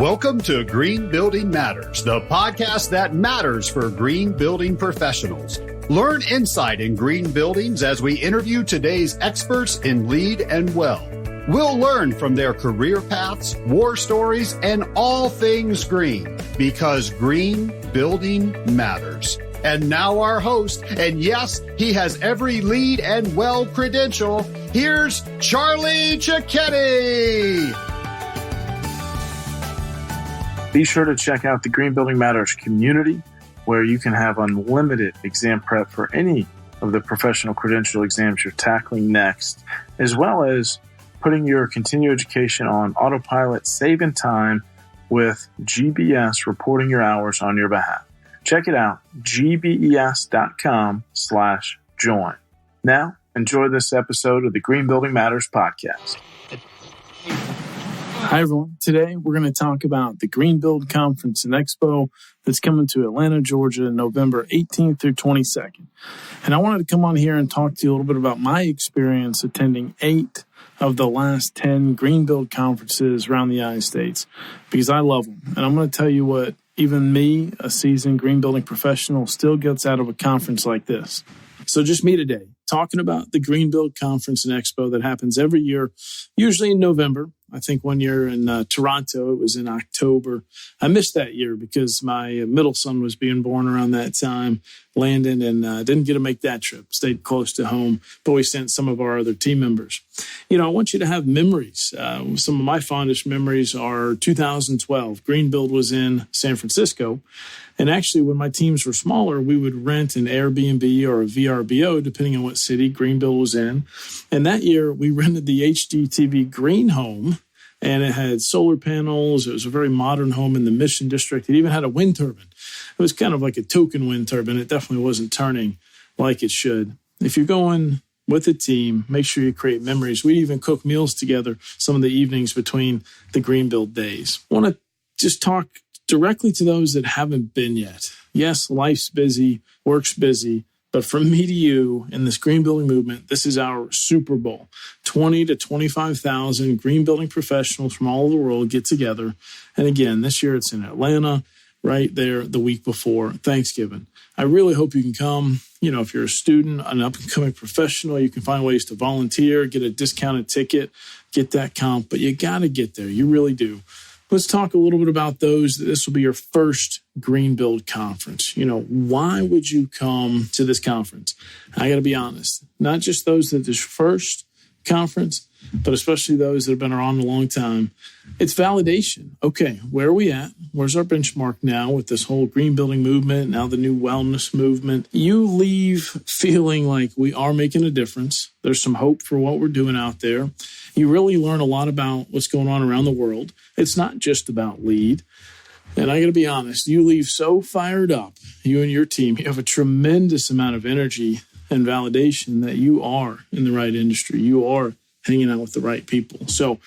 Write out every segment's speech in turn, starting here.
Welcome to Green Building Matters, the podcast that matters for green building professionals. Learn insight in green buildings as we interview today's experts in LEED and WELL. We'll learn from their career paths, war stories, and all things green, because green building matters. And now our host, and yes, he has every LEED and WELL credential. Here's Charlie Cichetti. Be sure to check out the Green Building Matters community, where you can have unlimited exam prep for any of the professional credential exams you're tackling next, as well as putting your continuing education on autopilot, saving time with GBS reporting your hours on your behalf. Check it out, gbes.com/join. Now, enjoy this episode of the Green Building Matters podcast. Hi, everyone. Today, we're going to talk about the Greenbuild Conference and Expo that's coming to Atlanta, Georgia, November 18th through 22nd. And I wanted to come on here and talk to you a little bit about my experience attending 8 of the last 10 Greenbuild conferences around the United States, because I love them. And I'm going to tell you what even me, a seasoned green building professional, still gets out of a conference like this. So just me today, talking about the Greenbuild Conference and Expo that happens every year, usually in November. I think one year in Toronto, it was in October. I missed that year because my middle son was being born around that time, Landon, and didn't get to make that trip. Stayed close to home, but we sent some of our other team members. You know, I want you to have memories. Some of my fondest memories are 2012. Greenbuild was in San Francisco. And actually, when my teams were smaller, we would rent an Airbnb or a VRBO, depending on what city Greenbuild was in. And that year, we rented the HGTV Green Home, and it had solar panels. It was a very modern home in the Mission District. It even had a wind turbine. It was kind of like a token wind turbine. It definitely wasn't turning like it should. If you're going with a team, make sure you create memories. We even cook meals together some of the evenings between the Greenbuild days. I want to just talk directly to those that haven't been yet. Yes, life's busy, work's busy, but from me to you in this green building movement, this is our Super Bowl. 20 to 25,000 green building professionals from all over the world get together. And again, this year it's in Atlanta, right there the week before Thanksgiving. I really hope you can come. You know, if you're a student, an up-and-coming professional, you can find ways to volunteer, get a discounted ticket, get that comp, but you got to get there. You really do. Let's talk a little bit about those. This will be your first Greenbuild conference. You know, why would you come to this conference? I got to be honest, not just those that this first conference, but especially those that have been around a long time. It's validation. Okay, where are we at? Where's our benchmark now with this whole green building movement, now the new wellness movement? You leave feeling like we are making a difference. There's some hope for what we're doing out there. You really learn a lot about what's going on around the world. It's not just about LEED. And I got to be honest, you leave so fired up, you and your team, you have a tremendous amount of energy and validation that you are in the right industry. You are hanging out with the right people. So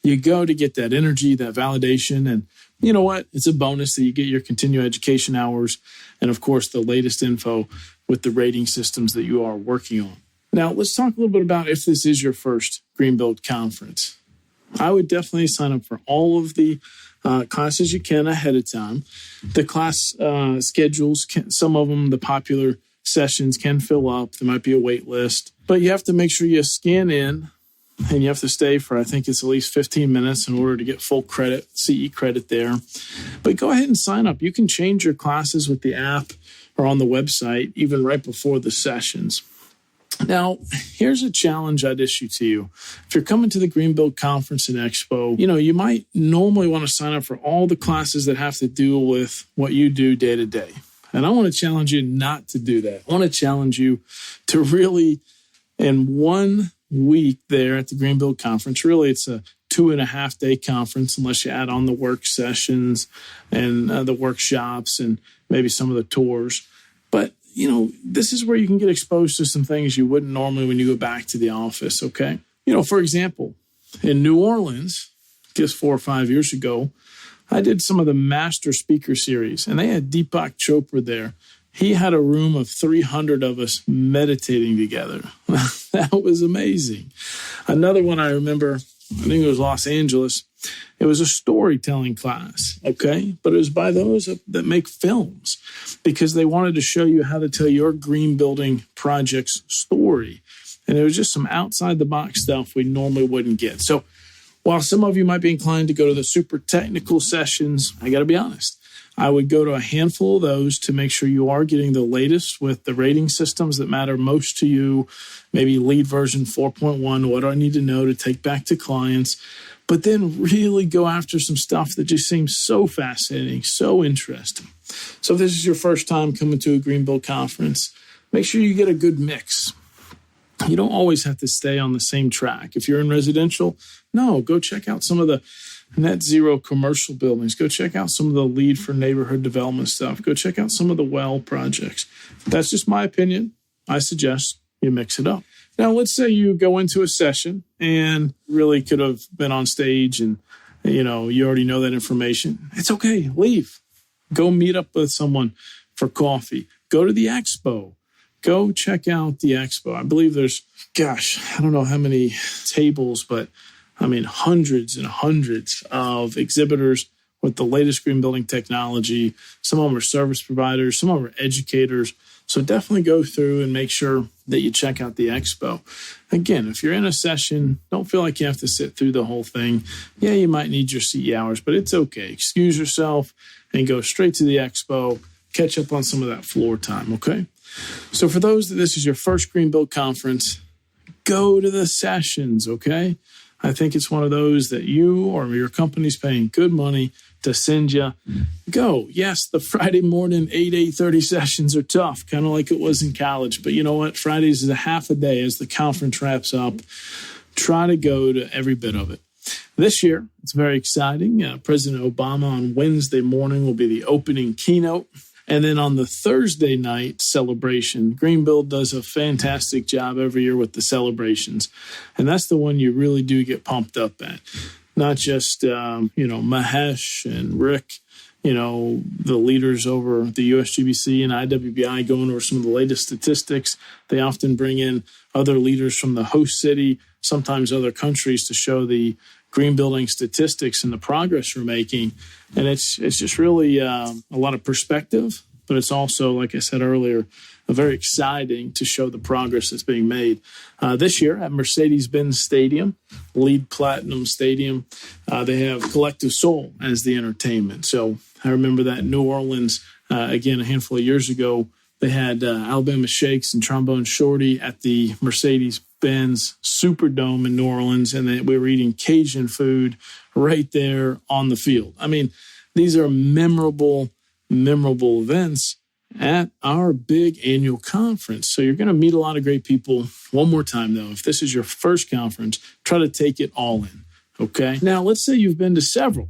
you go to get that energy, that validation, and you know what? It's a bonus that you get your continuing education hours and, of course, the latest info with the rating systems that you are working on. Now, let's talk a little bit about if this is your first Greenbuild conference. I would definitely sign up for all of the classes you can ahead of time. The class schedules, some of them, the popular sessions can fill up. There might be a wait list, but you have to make sure you scan in and you have to stay for, I think it's at least 15 minutes in order to get full credit, CE credit there. But go ahead and sign up. You can change your classes with the app or on the website, even right before the sessions. Now, here's a challenge I'd issue to you. If you're coming to the Greenbuild Conference and Expo, you know, you might normally want to sign up for all the classes that have to do with what you do day to day. And I want to challenge you not to do that. I want to challenge you to really, in 1 week there at the Greenbuild Conference, really it's a 2.5-day conference, unless you add on the work sessions and the workshops and maybe some of the tours. But you know, this is where you can get exposed to some things you wouldn't normally when you go back to the office, okay? You know, for example, in New Orleans, just 4 or 5 years ago, I did some of the master speaker series, and they had Deepak Chopra there. He had a room of 300 of us meditating together. That was amazing. Another one I remember I think it was Los Angeles. It was a storytelling class, okay? But it was by those that make films because they wanted to show you how to tell your green building project's story. And it was just some outside-the-box stuff we normally wouldn't get. So while some of you might be inclined to go to the super technical sessions, I got to be honest, I would go to a handful of those to make sure you are getting the latest with the rating systems that matter most to you, maybe lead version 4.1, what do I need to know to take back to clients, but then really go after some stuff that just seems so fascinating, so interesting. So if this is your first time coming to a Greenbuild conference, make sure you get a good mix. You don't always have to stay on the same track. If you're in residential, no, go check out some of the net zero commercial buildings. Go check out some of the lead for neighborhood development stuff. Go check out some of the well projects. That's just my opinion. I suggest you mix it up. Now, let's say you go into a session and really could have been on stage and, you already know that information. It's okay. Leave. Go meet up with someone for coffee. Go to the Expo. Go check out the Expo. I believe there's, I don't know how many tables, but hundreds and hundreds of exhibitors with the latest green building technology. Some of them are service providers. Some of them are educators. So definitely go through and make sure that you check out the Expo. Again, if you're in a session, don't feel like you have to sit through the whole thing. Yeah, you might need your CE hours, but it's okay. Excuse yourself and go straight to the Expo. Catch up on some of that floor time, okay? So for those that this is your first Greenbuild conference, go to the sessions, okay? I think it's one of those that you or your company's paying good money to send you. Go. Yes, the Friday morning 8:30 sessions are tough, kind of like it was in college. But you know what? Fridays is a half a day as the conference wraps up. Try to go to every bit of it. This year, it's very exciting. President Obama on Wednesday morning will be the opening keynote. And then on the Thursday night celebration, Greenbuild does a fantastic job every year with the celebrations. And that's the one you really do get pumped up at. Not just, Mahesh and Rick, the leaders over the USGBC and IWBI going over some of the latest statistics. They often bring in other leaders from the host city, sometimes other countries, to show the green building statistics and the progress we're making. And it's just really a lot of perspective, but it's also, like I said earlier, very exciting to show the progress that's being made. This year at Mercedes-Benz Stadium, LEED Platinum Stadium, they have Collective Soul as the entertainment. So I remember that in New Orleans, again, a handful of years ago, they had Alabama Shakes and Trombone Shorty at the Mercedes-Benz Superdome in New Orleans, and we were eating Cajun food right there on the field. These are memorable events at our big annual conference. So you're going to meet a lot of great people. One more time, though, if this is your first conference, try to take it all in, okay? Now, let's say you've been to several.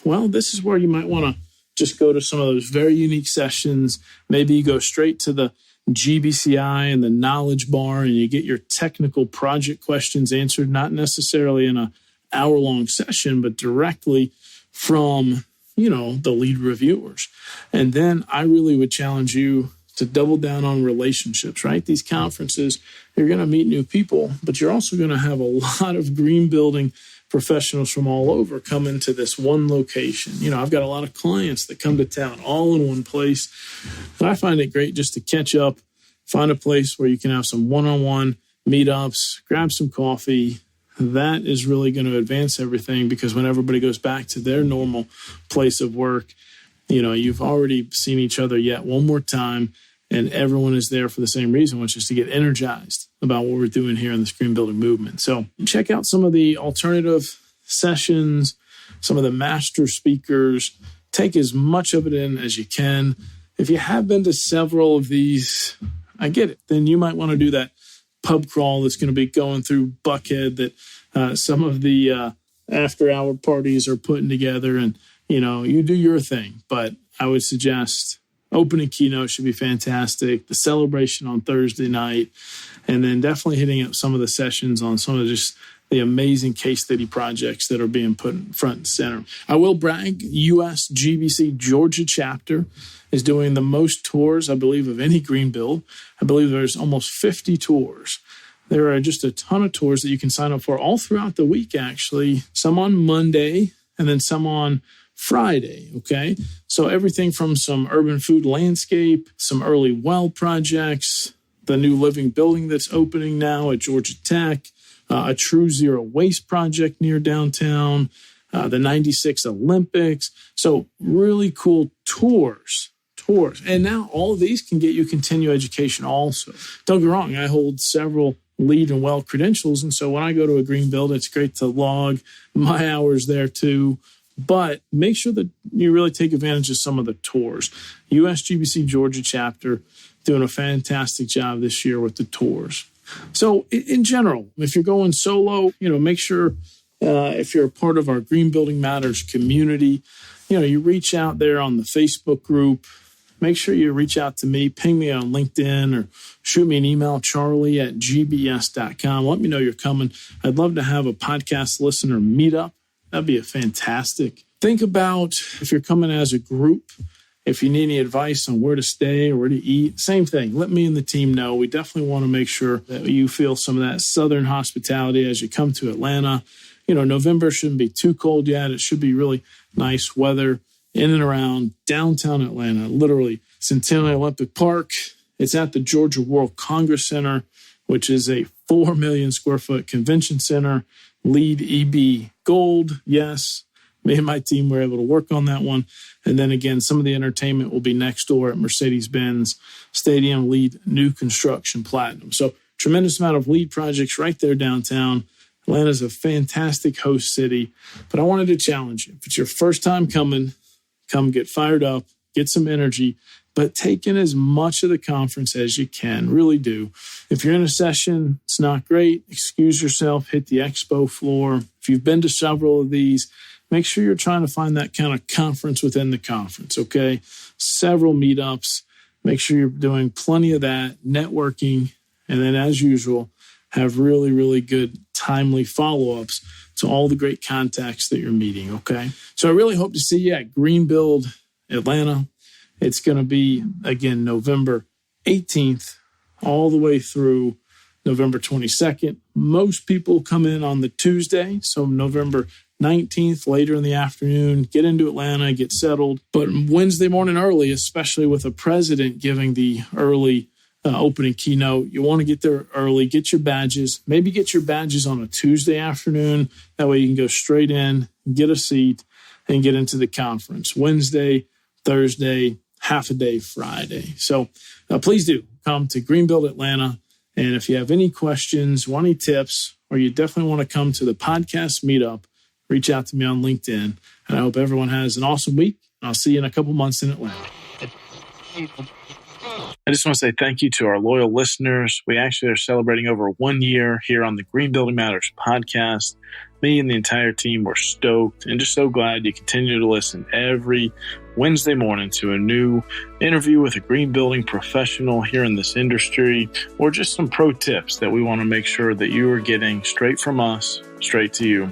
Well, this is where you might want to just go to some of those very unique sessions. Maybe you go straight to the GBCI and the knowledge bar and you get your technical project questions answered, not necessarily in an hour-long session, but directly from the lead reviewers. And then I really would challenge you to double down on relationships, right? These conferences, you're going to meet new people, but you're also going to have a lot of green building professionals from all over come into this one location. I've got a lot of clients that come to town all in one place. And I find it great just to catch up, find a place where you can have some one-on-one meetups, grab some coffee. That is really going to advance everything because when everybody goes back to their normal place of work, you've already seen each other yet one more time, and everyone is there for the same reason, which is to get energized about what we're doing here in this green building movement. So check out some of the alternative sessions, some of the master speakers. Take as much of it in as you can. If you have been to several of these, I get it. Then you might want to do that pub crawl that's going to be going through Buckhead that some of the after-hour parties are putting together. And, you do your thing. But I would suggest opening keynote should be fantastic, the celebration on Thursday night, and then definitely hitting up some of the sessions on some of just the amazing case study projects that are being put in front and center. I will brag, USGBC Georgia chapter is doing the most tours, I believe, of any Greenbuild. I believe there's almost 50 tours There are just a ton of tours that you can sign up for all throughout the week, actually. Some on Monday and then some on Friday, okay? So everything from some urban food landscape, some early well projects, the new living building that's opening now at Georgia Tech, a true zero waste project near downtown, the 96 Olympics. So really cool tours. And now all of these can get you continuing education also. Don't get me wrong, I hold several LEED and WELL credentials. And so when I go to a Greenbuild, it's great to log my hours there too. But make sure that you really take advantage of some of the tours. USGBC Georgia chapter doing a fantastic job this year with the tours. So in general, if you're going solo, make sure if you're a part of our Green Building Matters community, you reach out there on the Facebook group. Make sure you reach out to me, ping me on LinkedIn or shoot me an email, charlie@gbs.com. Let me know you're coming. I'd love to have a podcast listener meetup. That'd be fantastic. Think about if you're coming as a group, if you need any advice on where to stay or where to eat, same thing. Let me and the team know. We definitely want to make sure that you feel some of that Southern hospitality as you come to Atlanta. November shouldn't be too cold yet. It should be really nice weather in and around downtown Atlanta, literally Centennial Olympic Park. It's at the Georgia World Congress Center, which is a 4 million square foot convention center, LEED EB Gold. Yes, me and my team were able to work on that one. And then again, some of the entertainment will be next door at Mercedes-Benz Stadium, LEED New Construction Platinum. So tremendous amount of LEED projects right there downtown. Atlanta's a fantastic host city, but I wanted to challenge you. If it's your first time coming, come get fired up, get some energy, but take in as much of the conference as you can. Really do. If you're in a session, it's not great, excuse yourself, hit the expo floor. If you've been to several of these, make sure you're trying to find that kind of conference within the conference, okay? Several meetups. Make sure you're doing plenty of that, networking, and then as usual, have really, really good, timely follow-ups to all the great contacts that you're meeting, okay? So I really hope to see you at Greenbuild Atlanta. It's going to be, again, November 18th all the way through November 22nd. Most people come in on the Tuesday, so November 19th, later in the afternoon, get into Atlanta, get settled. But Wednesday morning early, especially with a president giving the early opening keynote, you want to get there early, get your badges, maybe get your badges on a Tuesday afternoon. That way you can go straight in, get a seat, and get into the conference. Wednesday, Thursday, half a day Friday. So please do come to Greenbuild Atlanta. And if you have any questions, want any tips, or you definitely want to come to the podcast meetup, reach out to me on LinkedIn. And I hope everyone has an awesome week. I'll see you in a couple months in Atlanta. I just want to say thank you to our loyal listeners. We actually are celebrating over 1 year here on the Green Building Matters podcast. Me and the entire team were stoked and just so glad you continue to listen every Wednesday morning to a new interview with a green building professional here in this industry, or just some pro tips that we want to make sure that you are getting straight from us, straight to you.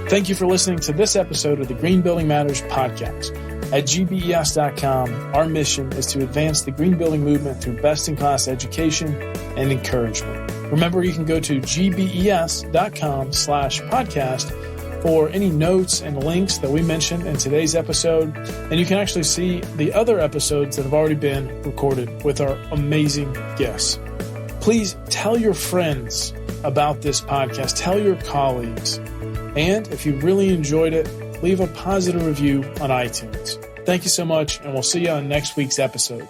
Thank you for listening to this episode of the Green Building Matters podcast. At GBES.com, our mission is to advance the green building movement through best-in-class education and encouragement. Remember, you can go to gbes.com/podcast for any notes and links that we mentioned in today's episode. And you can actually see the other episodes that have already been recorded with our amazing guests. Please tell your friends about this podcast. Tell your colleagues. And if you really enjoyed it, leave a positive review on iTunes. Thank you so much, and we'll see you on next week's episode.